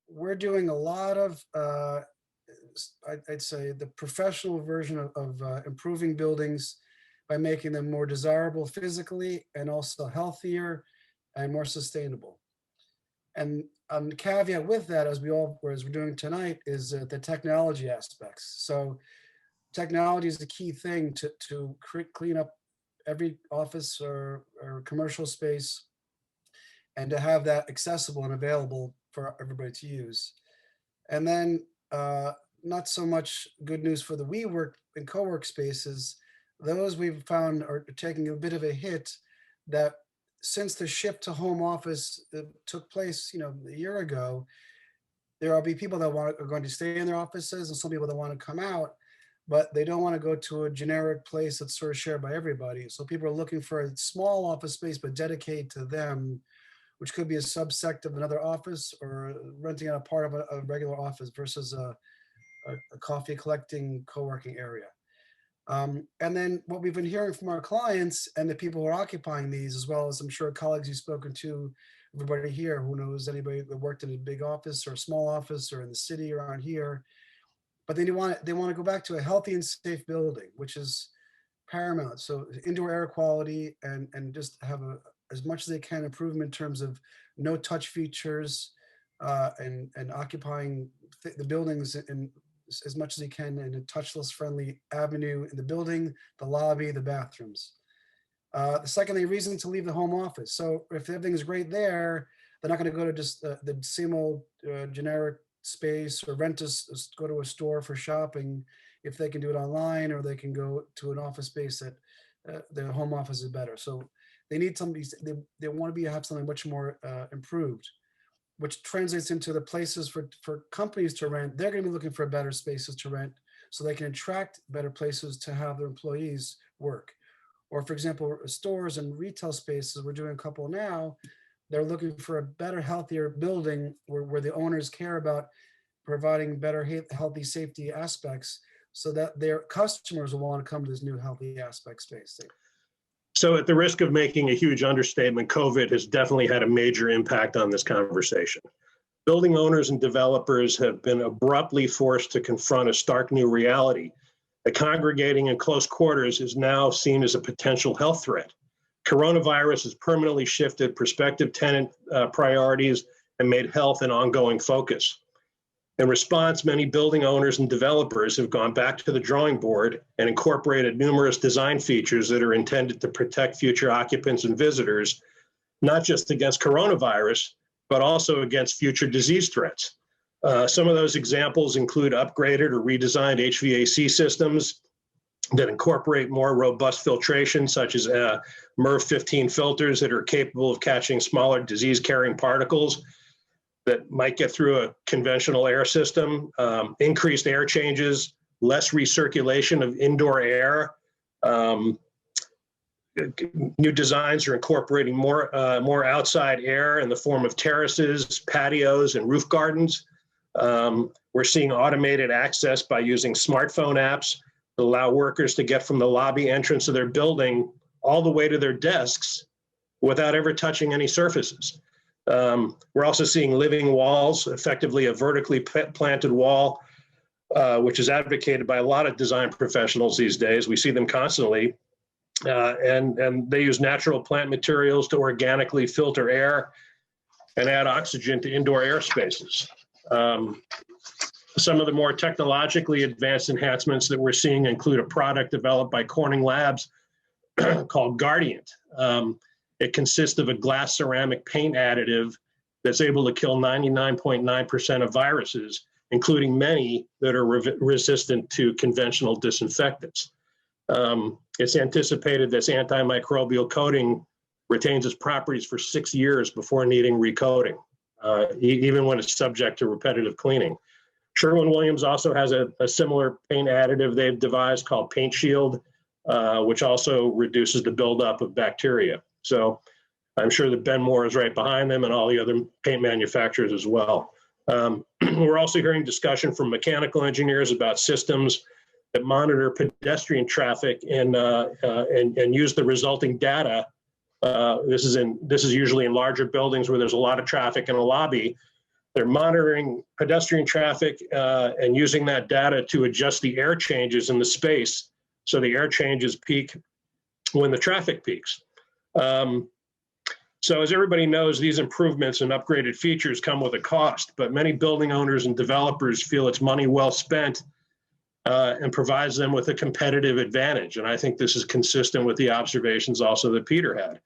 We're doing a lot of, I'd say, the professional version of improving buildings by making them more desirable physically and also healthier and more sustainable. And the caveat with that, as we're doing tonight, is the technology aspects. So technology is the key thing to clean up every office or commercial space and to have that accessible and available for everybody to use. And then not so much good news for the WeWork and co-work spaces. Those we've found are taking a bit of a hit, that since the shift to home office took place, a year ago, there will be people that are going to stay in their offices and some people that want to come out, but they don't want to go to a generic place that's sort of shared by everybody. So people are looking for a small office space, but dedicated to them, which could be a subsect of another office or renting out a part of a regular office versus a coffee collecting co-working area. And then what we've been hearing from our clients and the people who are occupying these, as well as I'm sure colleagues you've spoken to, everybody here who knows anybody that worked in a big office or a small office or in the city around here, but they want to go back to a healthy and safe building, which is paramount. So indoor air quality and just have as much as they can improve them in terms of no touch features and occupying the buildings in as much as you can in a touchless friendly avenue in the building, the lobby, the bathrooms. The secondly, reason to leave the home office. So if everything is great there, they're not going to go to just the same old generic space or go to a store for shopping if they can do it online, or they can go to an office space that their home office is better. So they need somebody, they want to have something much more improved, which translates into the places for companies to rent. They're going to be looking for better spaces to rent so they can attract better places to have their employees work. Or for example, stores and retail spaces, we're doing a couple now, they're looking for a better, healthier building where the owners care about providing better healthy safety aspects so that their customers will want to come to this new healthy aspect space. So at the risk of making a huge understatement, COVID has definitely had a major impact on this conversation. Building owners and developers have been abruptly forced to confront a stark new reality that congregating in close quarters is now seen as a potential health threat. Coronavirus has permanently shifted prospective tenant priorities and made health an ongoing focus. In response, many building owners and developers have gone back to the drawing board and incorporated numerous design features that are intended to protect future occupants and visitors, not just against coronavirus, but also against future disease threats. Some of those examples include upgraded or redesigned HVAC systems that incorporate more robust filtration, such as MERV 15 filters that are capable of catching smaller disease-carrying particles that might get through a conventional air system, increased air changes, less recirculation of indoor air. New designs are incorporating more outside air in the form of terraces, patios, and roof gardens. We're seeing automated access by using smartphone apps that allow workers to get from the lobby entrance of their building all the way to their desks without ever touching any surfaces. We're also seeing living walls, effectively a vertically planted wall, which is advocated by a lot of design professionals these days. We see them constantly. And they use natural plant materials to organically filter air and add oxygen to indoor air spaces. Some of the more technologically advanced enhancements that we're seeing include a product developed by Corning Labs called Guardiant. It consists of a glass ceramic paint additive that's able to kill 99.9% of viruses, including many that are resistant to conventional disinfectants. It's anticipated this antimicrobial coating retains its properties for 6 years before needing recoating, even when it's subject to repetitive cleaning. Sherwin-Williams also has a similar paint additive they've devised called Paint Shield, which also reduces the buildup of bacteria. So I'm sure that Ben Moore is right behind them and all the other paint manufacturers as well. We're also hearing discussion from mechanical engineers about systems that monitor pedestrian traffic and use the resulting data. This is usually in larger buildings where there's a lot of traffic in a lobby, They're monitoring pedestrian traffic and using that data to adjust the air changes in the space so the air changes peak when the traffic peaks. So as everybody knows, these improvements and upgraded features come with a cost, but many building owners and developers feel it's money well spent and provides them with a competitive advantage. And I think this is consistent with the observations also that Peter had.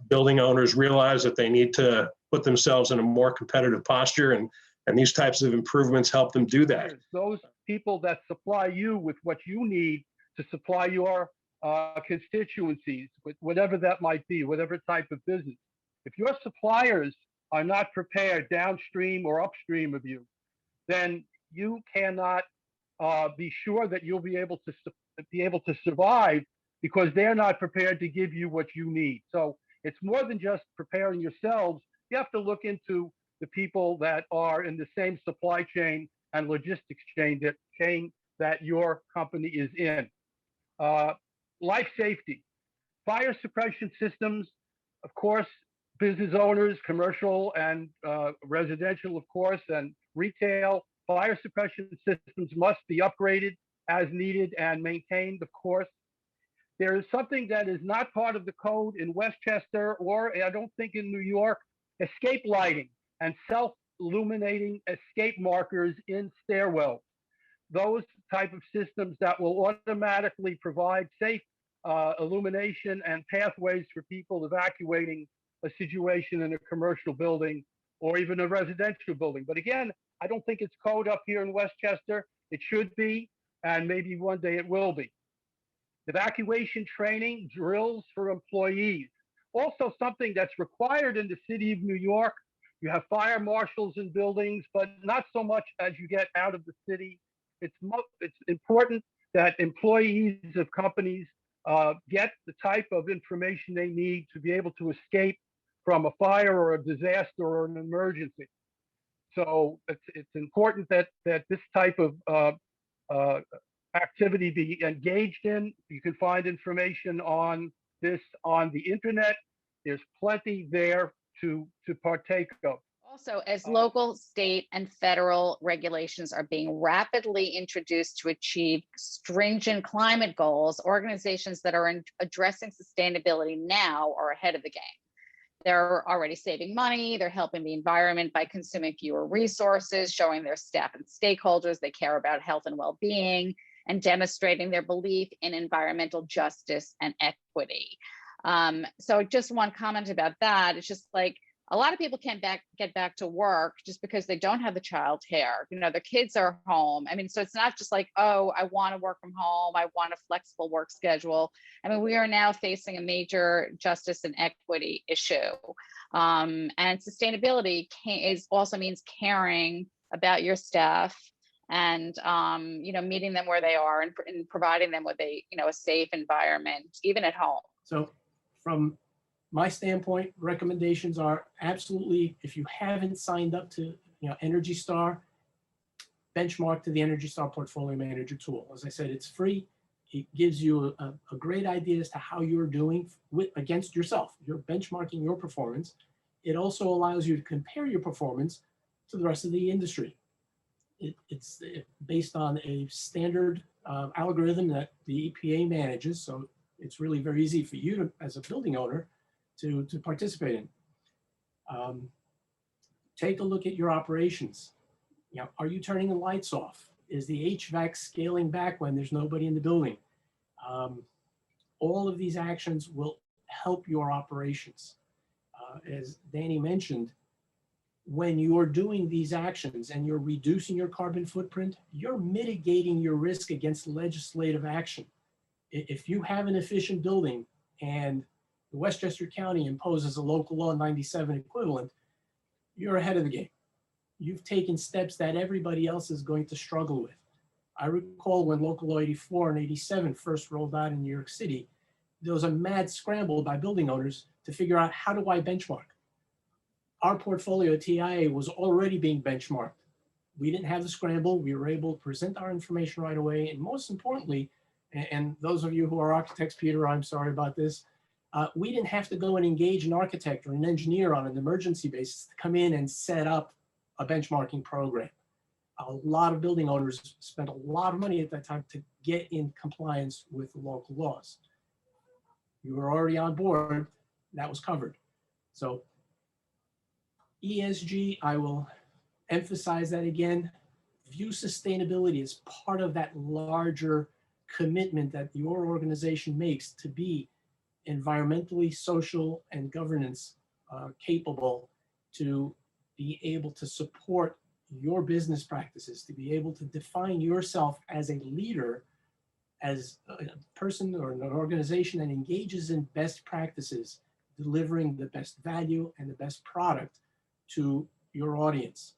Building owners realize that they need to put themselves in a more competitive posture, and these types of improvements help them do that. Those people that supply you with what you need to supply your constituencies, with whatever that might be, whatever type of business. If your suppliers are not prepared downstream or upstream of you, then you cannot be sure that you'll be able to survive, because they're not prepared to give you what you need. So it's more than just preparing yourselves. You have to look into the people that are in the same supply chain and logistics chain that your company is in. Life safety, fire suppression systems, of course, business owners, commercial and residential, of course, and retail, fire suppression systems must be upgraded as needed and maintained, of course. There is something that is not part of the code in Westchester, or I don't think in New York, escape lighting and self-illuminating escape markers in stairwells. Those type of systems that will automatically provide safe illumination and pathways for people evacuating a situation in a commercial building or even a residential building. But again, I don't think it's code up here in Westchester. It should be, and maybe one day it will be. Evacuation training drills for employees. Also something that's required in the city of New York. You have fire marshals in buildings, but not so much as you get out of the city. It's important that employees of companies get the type of information they need to be able to escape from a fire or a disaster or an emergency. So it's important that this type of activity be engaged in. You can find information on this on the internet. There's plenty there to partake of. Also, as local, state, and federal regulations are being rapidly introduced to achieve stringent climate goals, organizations that are addressing sustainability now are ahead of the game. They're already saving money, they're helping the environment by consuming fewer resources, showing their staff and stakeholders they care about health and well-being, and demonstrating their belief in environmental justice and equity. So just one comment about that, it's just like, a lot of people can't get back to work just because they don't have the childcare. You know, their kids are home. I mean, so it's not just like, oh, I want to work from home. I want a flexible work schedule. I mean, we are now facing a major justice and equity issue. And sustainability also means caring about your staff and, you know, meeting them where they are and providing them with a safe environment, even at home. So from my standpoint, recommendations are absolutely, if you haven't signed up to Energy Star, benchmark to the Energy Star Portfolio Manager tool. As I said, it's free. It gives you a great idea as to how you're doing against yourself. You're benchmarking your performance. It also allows you to compare your performance to the rest of the industry. It's based on a standard algorithm that the EPA manages, so it's really very easy for you to, as a building owner, to participate in. Take a look at your operations. Are you turning the lights off? Is the HVAC scaling back when there's nobody in the building? All of these actions will help your operations. As Dani mentioned, when you're doing these actions and you're reducing your carbon footprint, you're mitigating your risk against legislative action. If you have an efficient building and Westchester County imposes a local law 97 equivalent, you're ahead of the game. You've taken steps that everybody else is going to struggle with. I recall when local law 84 and 87 first rolled out in New York City, there was a mad scramble by building owners to figure out, how do I benchmark? Our portfolio at TIA was already being benchmarked. We didn't have the scramble. We were able to present our information right away. And most importantly, and those of you who are architects, Peter, I'm sorry about this, we didn't have to go and engage an architect or an engineer on an emergency basis to come in and set up a benchmarking program. A lot of building owners spent a lot of money at that time to get in compliance with the local laws. You were already on board, that was covered. So ESG, I will emphasize that again, view sustainability as part of that larger commitment that your organization makes to be environmentally, social, and governance capable, to be able to support your business practices, to be able to define yourself as a leader, as a person or an organization that engages in best practices, delivering the best value and the best product to your audience.